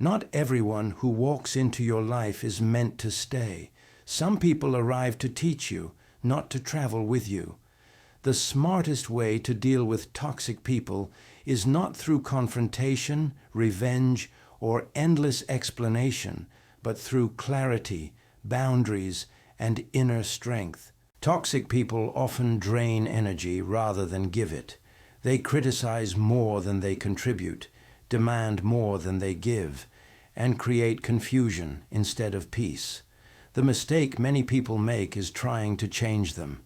Not everyone who walks into your life is meant to stay. Some people arrive to teach you, not to travel with you. The smartest way to deal with toxic people is not through confrontation, revenge, or endless explanation, but through clarity, boundaries, and inner strength. Toxic people often drain energy rather than give it. They criticize more than they contribute, demand more than they give, and create confusion instead of peace. The mistake many people make is trying to change them.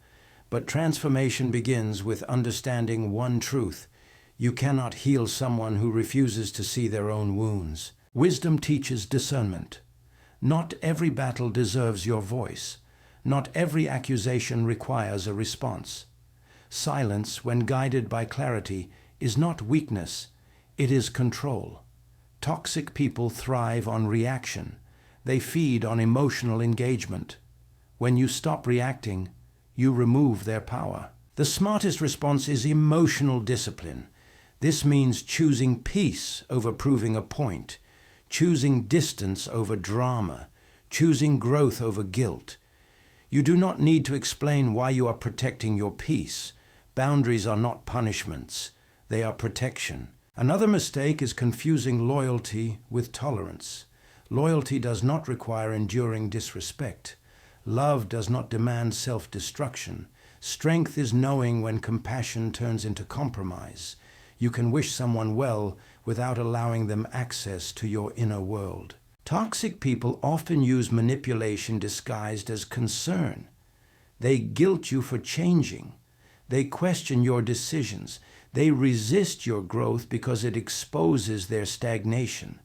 But transformation begins with understanding one truth: you cannot heal someone who refuses to see their own wounds. Wisdom teaches discernment. Not every battle deserves your voice. Not every accusation requires a response. Silence, when guided by clarity, is not weakness, it is control. Toxic people thrive on reaction. They feed on emotional engagement. When you stop reacting, you remove their power. The smartest response is emotional discipline. This means choosing peace over proving a point, choosing distance over drama, choosing growth over guilt. You do not need to explain why you are protecting your peace. Boundaries are not punishments, they are protection. Another mistake is confusing loyalty with tolerance. Loyalty does not require enduring disrespect. Love does not demand self-destruction. Strength is knowing when compassion turns into compromise. You can wish someone well without allowing them access to your inner world. Toxic people often use manipulation disguised as concern. They guilt you for changing. They question your decisions. They resist your growth because it exposes their stagnation.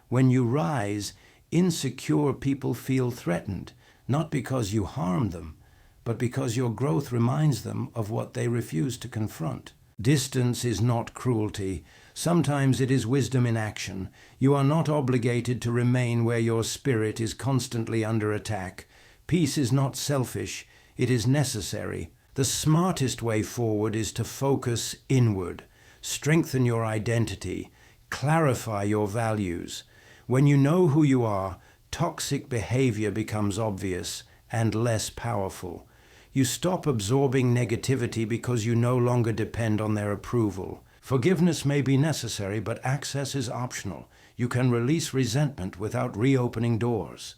When you rise, insecure people feel threatened, not because you harm them, but because your growth reminds them of what they refuse to confront. Distance is not cruelty. Sometimes it is wisdom in action. You are not obligated to remain where your spirit is constantly under attack. Peace is not selfish, it is necessary. The smartest way forward is to focus inward, strengthen your identity, clarify your values. When you know who you are, toxic behavior becomes obvious and less powerful. You stop absorbing negativity because you no longer depend on their approval. Forgiveness may be necessary, but access is optional. You can release resentment without reopening doors.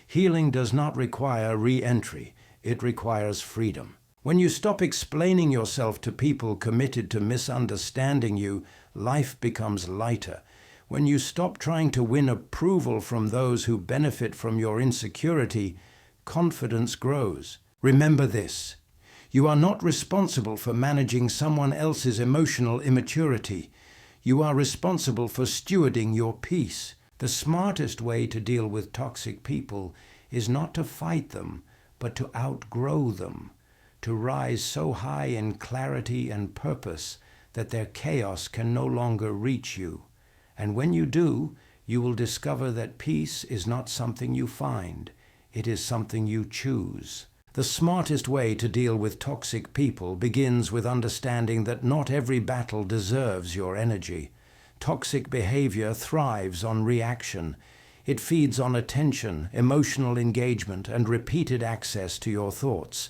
Healing does not require re-entry. It requires freedom. When you stop explaining yourself to people committed to misunderstanding you, life becomes lighter. When you stop trying to win approval from those who benefit from your insecurity, confidence grows. Remember this: you are not responsible for managing someone else's emotional immaturity. You are responsible for stewarding your peace. The smartest way to deal with toxic people is not to fight them, but to outgrow them, to rise so high in clarity and purpose that their chaos can no longer reach you. And when you do, you will discover that peace is not something you find, it is something you choose. The smartest way to deal with toxic people begins with understanding that not every battle deserves your energy. Toxic behavior thrives on reaction. It feeds on attention, emotional engagement, and repeated access to your thoughts.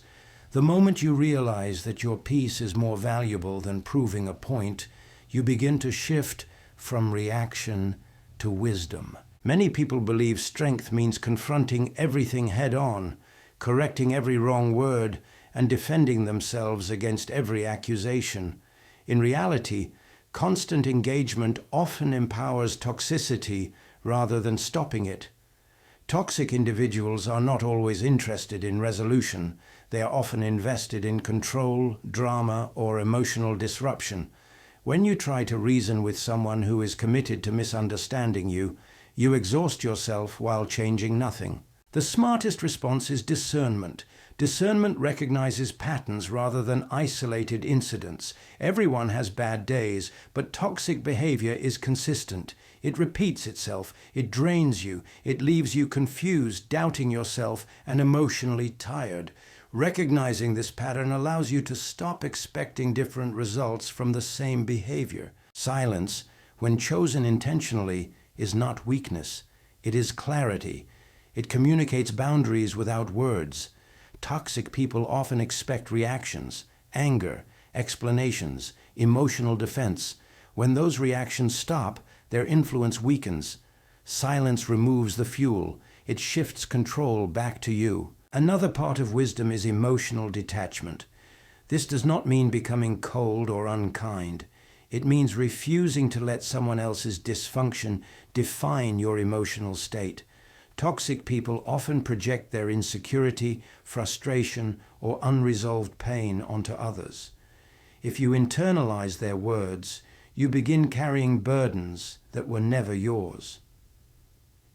The moment you realize that your peace is more valuable than proving a point, you begin to shift from reaction to wisdom. Many people believe strength means confronting everything head-on, correcting every wrong word, and defending themselves against every accusation. In reality, constant engagement often empowers toxicity rather than stopping it. Toxic individuals are not always interested in resolution. They are often invested in control, drama, or emotional disruption. When you try to reason with someone who is committed to misunderstanding you, you exhaust yourself while changing nothing. The smartest response is discernment. Discernment recognizes patterns rather than isolated incidents. Everyone has bad days, but toxic behavior is consistent. It repeats itself, it drains you, it leaves you confused, doubting yourself, and emotionally tired. Recognizing this pattern allows you to stop expecting different results from the same behavior. Silence, when chosen intentionally, is not weakness. It is clarity. It communicates boundaries without words. Toxic people often expect reactions, anger, explanations, emotional defense. When those reactions stop, their influence weakens. Silence removes the fuel. It shifts control back to you. Another part of wisdom is emotional detachment. This does not mean becoming cold or unkind. It means refusing to let someone else's dysfunction define your emotional state. Toxic people often project their insecurity, frustration, or unresolved pain onto others. If you internalize their words, you begin carrying burdens that were never yours.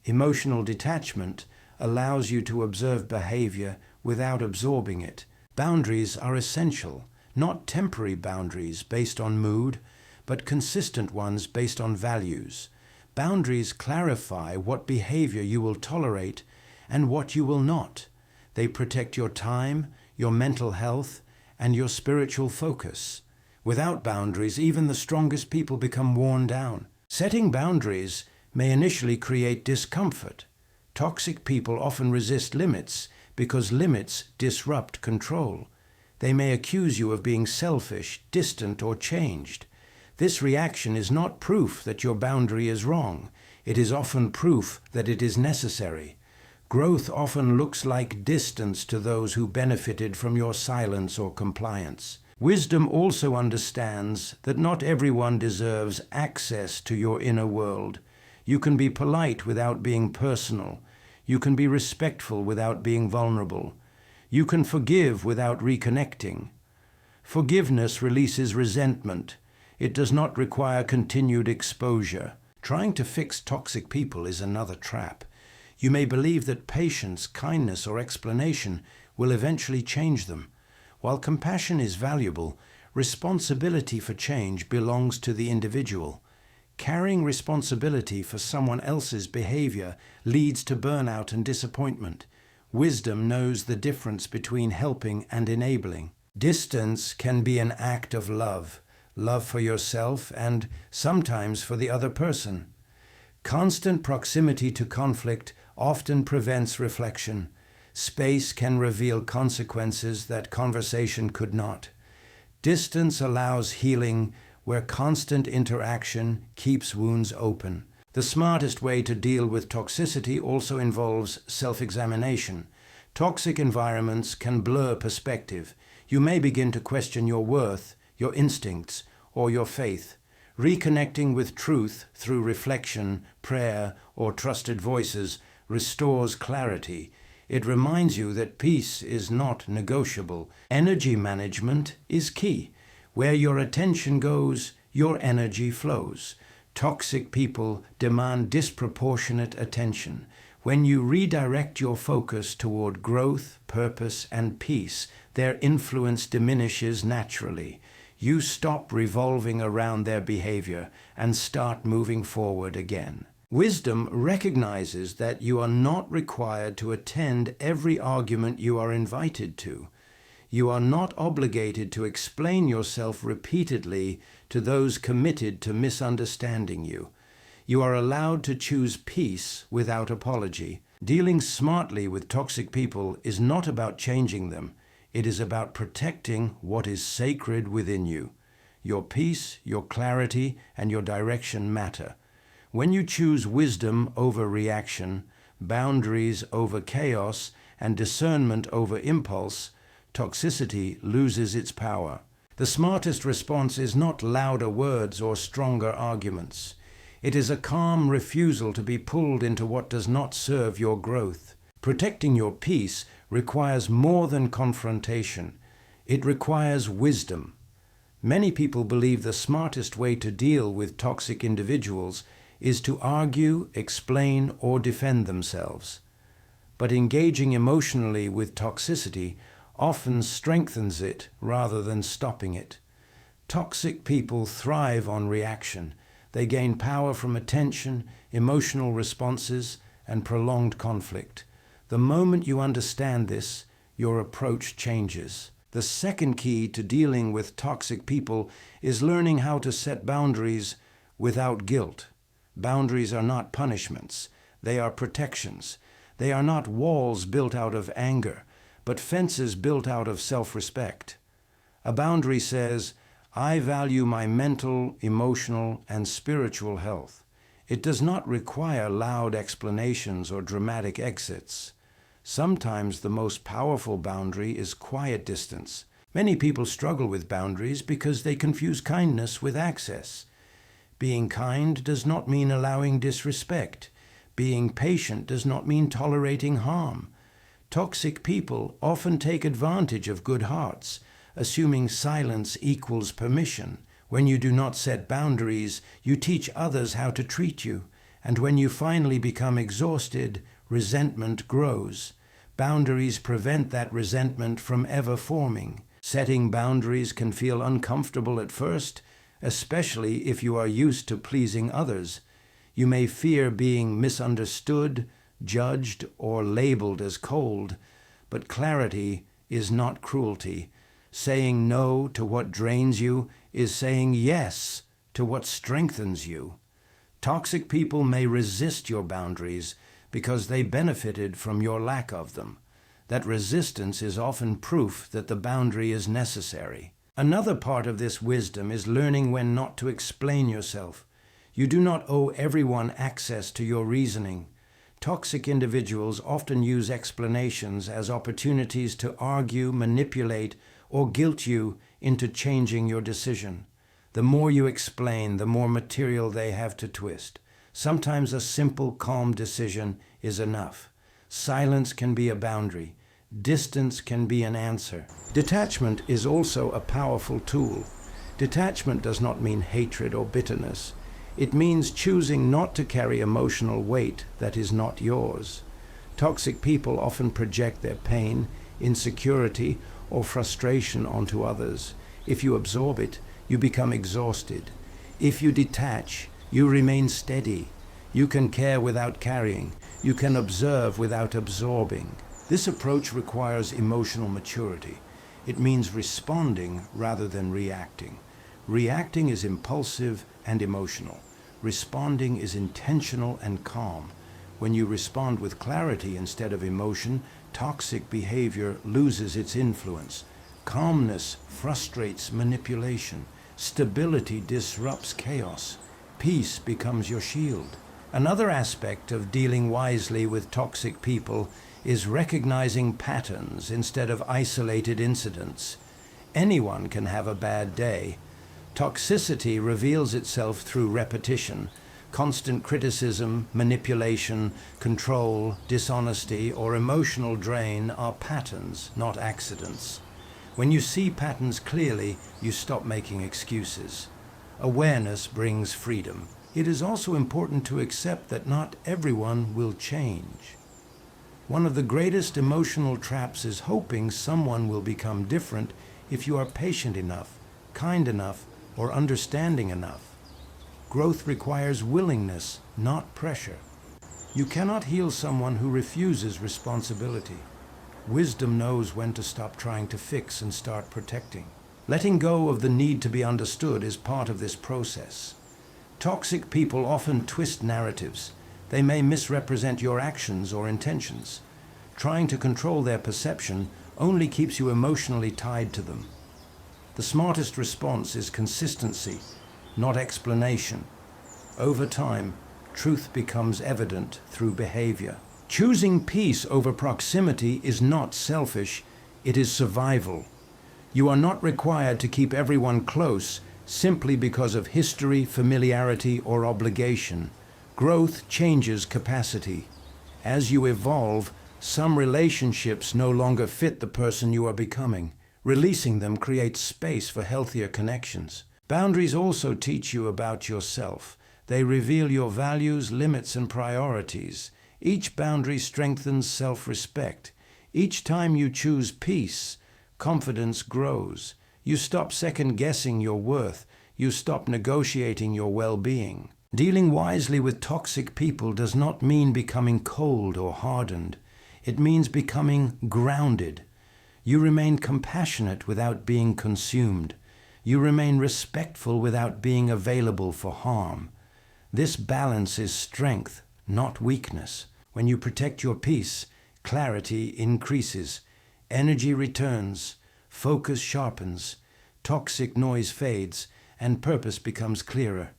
Emotional detachment allows you to observe behavior without absorbing it. Boundaries are essential, not temporary boundaries based on mood, but consistent ones based on values. Boundaries clarify what behavior you will tolerate and what you will not. They protect your time, your mental health, and your spiritual focus. Without boundaries, even the strongest people become worn down. Setting boundaries may initially create discomfort. Toxic people often resist limits because limits disrupt control. They may accuse you of being selfish, distant, or changed. This reaction is not proof that your boundary is wrong. It is often proof that it is necessary. Growth often looks like distance to those who benefited from your silence or compliance. Wisdom also understands that not everyone deserves access to your inner world. You can be polite without being personal. You can be respectful without being vulnerable. You can forgive without reconnecting. Forgiveness releases resentment. It does not require continued exposure. Trying to fix toxic people is another trap. You may believe that patience, kindness, or explanation will eventually change them. While compassion is valuable, responsibility for change belongs to the individual. Carrying responsibility for someone else's behavior leads to burnout and disappointment. Wisdom knows the difference between helping and enabling. Distance can be an act of love, love for yourself and sometimes for the other person. Constant proximity to conflict often prevents reflection. Space can reveal consequences that conversation could not. Distance allows healing where constant interaction keeps wounds open. The smartest way to deal with toxicity also involves self-examination. Toxic environments can blur perspective. You may begin to question your worth, your instincts, or your faith. Reconnecting with truth through reflection, prayer, or trusted voices restores clarity. It reminds you that peace is not negotiable. Energy management is key. Where your attention goes, your energy flows. Toxic people demand disproportionate attention. When you redirect your focus toward growth, purpose, and peace, their influence diminishes naturally. You stop revolving around their behavior and start moving forward again. Wisdom recognizes that you are not required to attend every argument you are invited to. You are not obligated to explain yourself repeatedly to those committed to misunderstanding you. You are allowed to choose peace without apology. Dealing smartly with toxic people is not about changing them. It is about protecting what is sacred within you. Your peace, your clarity, and your direction matter. When you choose wisdom over reaction, boundaries over chaos, and discernment over impulse, toxicity loses its power. The smartest response is not louder words or stronger arguments. It is a calm refusal to be pulled into what does not serve your growth. Protecting your peace requires more than confrontation. It requires wisdom. Many people believe the smartest way to deal with toxic individuals is to argue, explain, or defend themselves. But engaging emotionally with toxicity often strengthens it rather than stopping it. Toxic people thrive on reaction. They gain power from attention, emotional responses, and prolonged conflict. The moment you understand this, your approach changes. The second key to dealing with toxic people is learning how to set boundaries without guilt. Boundaries are not punishments. They are protections. They are not walls built out of anger, but fences built out of self-respect. A boundary says, I value my mental, emotional, and spiritual health. It does not require loud explanations or dramatic exits. Sometimes the most powerful boundary is quiet distance. Many people struggle with boundaries because they confuse kindness with access. Being kind does not mean allowing disrespect. Being patient does not mean tolerating harm. Toxic people often take advantage of good hearts, assuming silence equals permission. When you do not set boundaries, you teach others how to treat you, and when you finally become exhausted, resentment grows. Boundaries prevent that resentment from ever forming. Setting boundaries can feel uncomfortable at first, especially if you are used to pleasing others. You may fear being misunderstood, judged, or labeled as cold, but clarity is not cruelty. Saying no to what drains you is saying yes to what strengthens you. Toxic people may resist your boundaries because they benefited from your lack of them. That resistance is often proof that the boundary is necessary. Another part of this wisdom is learning when not to explain yourself. You do not owe everyone access to your reasoning. Toxic individuals often use explanations as opportunities to argue, manipulate, or guilt you into changing your decision. The more you explain, the more material they have to twist. Sometimes a simple, calm decision is enough. Silence can be a boundary. Distance can be an answer. Detachment is also a powerful tool. Detachment does not mean hatred or bitterness. It means choosing not to carry emotional weight that is not yours. Toxic people often project their pain, insecurity, or frustration onto others. If you absorb it, you become exhausted. If you detach, you remain steady. You can care without carrying. You can observe without absorbing. This approach requires emotional maturity. It means responding rather than reacting. Reacting is impulsive and emotional. Responding is intentional and calm. When you respond with clarity instead of emotion, toxic behavior loses its influence. Calmness frustrates manipulation. Stability disrupts chaos. Peace becomes your shield. Another aspect of dealing wisely with toxic people is recognizing patterns instead of isolated incidents. Anyone can have a bad day. Toxicity reveals itself through repetition. Constant criticism, manipulation, control, dishonesty, or emotional drain are patterns, not accidents. When you see patterns clearly, you stop making excuses. Awareness brings freedom. It is also important to accept that not everyone will change. One of the greatest emotional traps is hoping someone will become different if you are patient enough, kind enough, or understanding enough. Growth requires willingness, not pressure. You cannot heal someone who refuses responsibility. Wisdom knows when to stop trying to fix and start protecting. Letting go of the need to be understood is part of this process. Toxic people often twist narratives. They may misrepresent your actions or intentions. Trying to control their perception only keeps you emotionally tied to them. The smartest response is consistency, not explanation. Over time, truth becomes evident through behavior. Choosing peace over proximity is not selfish, it is survival. You are not required to keep everyone close simply because of history, familiarity, or obligation. Growth changes capacity. As you evolve, some relationships no longer fit the person you are becoming. Releasing them creates space for healthier connections. Boundaries also teach you about yourself. They reveal your values, limits, and priorities. Each boundary strengthens self-respect. Each time you choose peace, confidence grows. You stop second-guessing your worth. You stop negotiating your well-being. Dealing wisely with toxic people does not mean becoming cold or hardened. It means becoming grounded. You remain compassionate without being consumed. You remain respectful without being available for harm. This balance is strength, not weakness. When you protect your peace, clarity increases, energy returns, focus sharpens, toxic noise fades, and purpose becomes clearer.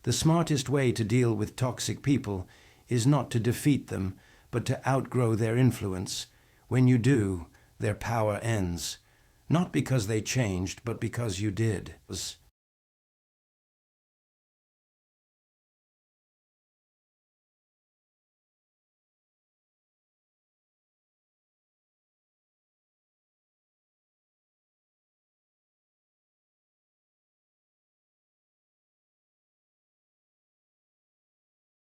The smartest way to deal with toxic people is not to defeat them, but to outgrow their influence. When you do, their power ends. Not because they changed, but because you did.